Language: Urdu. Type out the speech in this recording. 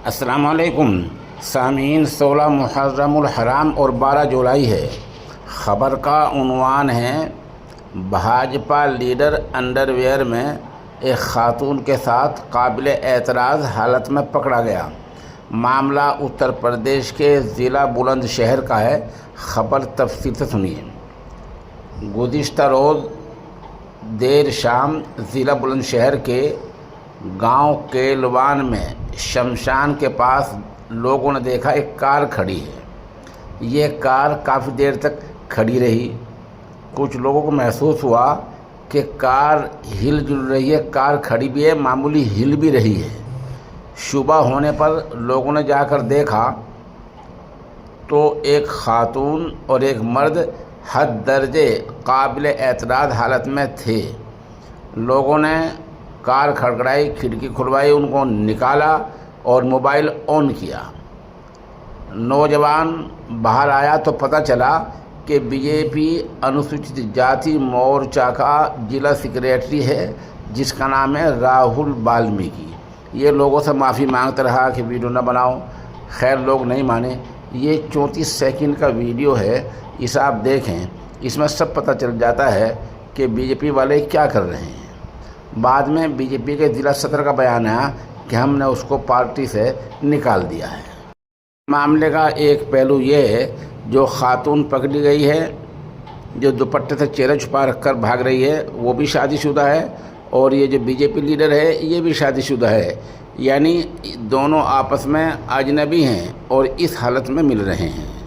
السلام علیکم سامعین، 16 محرم الحرام اور 12 جولائی ہے۔ خبر کا عنوان ہے بھاجپا لیڈر انڈر ویئر میں ایک خاتون کے ساتھ قابل اعتراض حالت میں پکڑا گیا۔ معاملہ اتر پردیش کے ضلع بلند شہر کا ہے۔ خبر تفصیل سے سنیے۔ گزشتہ روز دیر شام ضلع بلند شہر کے گاؤں کیلوان میں شمشان کے پاس لوگوں نے دیکھا ایک کار کھڑی ہے۔ یہ کار کافی دیر تک کھڑی رہی۔ کچھ لوگوں کو محسوس ہوا کہ کار ہل جل رہی ہے، کار کھڑی بھی ہے، معمولی ہل بھی رہی ہے۔ شبہ ہونے پر لوگوں نے جا کر دیکھا تو ایک خاتون اور ایک مرد حد درجے قابل اعتراض حالت میں تھے۔ لوگوں نے کار کھڑکھڑائی، کھڑکی کھلوائی، ان کو نکالا اور موبائل آن کیا۔ نوجوان باہر آیا تو پتہ چلا کہ بی جے پی انوسوچت جاتی مورچہ کا ضلع سیکریٹری ہے، جس کا نام ہے راہل والمیکی۔ یہ لوگوں سے معافی مانگتا رہا کہ ویڈیو نہ بناؤ، خیر لوگ نہیں مانے۔ یہ 34 سیکنڈ کا ویڈیو ہے، اسے آپ دیکھیں، اس میں سب پتہ چل جاتا ہے کہ بی جے پی والے کیا کر رہے ہیں۔ بعد میں بی جے پی کے ضلع صدر کا بیان ہے کہ ہم نے اس کو پارٹی سے نکال دیا ہے۔ معاملے کا ایک پہلو یہ ہے، جو خاتون پکڑی گئی ہے، جو دوپٹے سے چہرہ چھپا رکھ کر بھاگ رہی ہے، وہ بھی شادی شدہ ہے، اور یہ جو بی جے پی لیڈر ہے یہ بھی شادی شدہ ہے، یعنی دونوں آپس میں اجنبی ہیں اور اس حالت میں مل رہے ہیں۔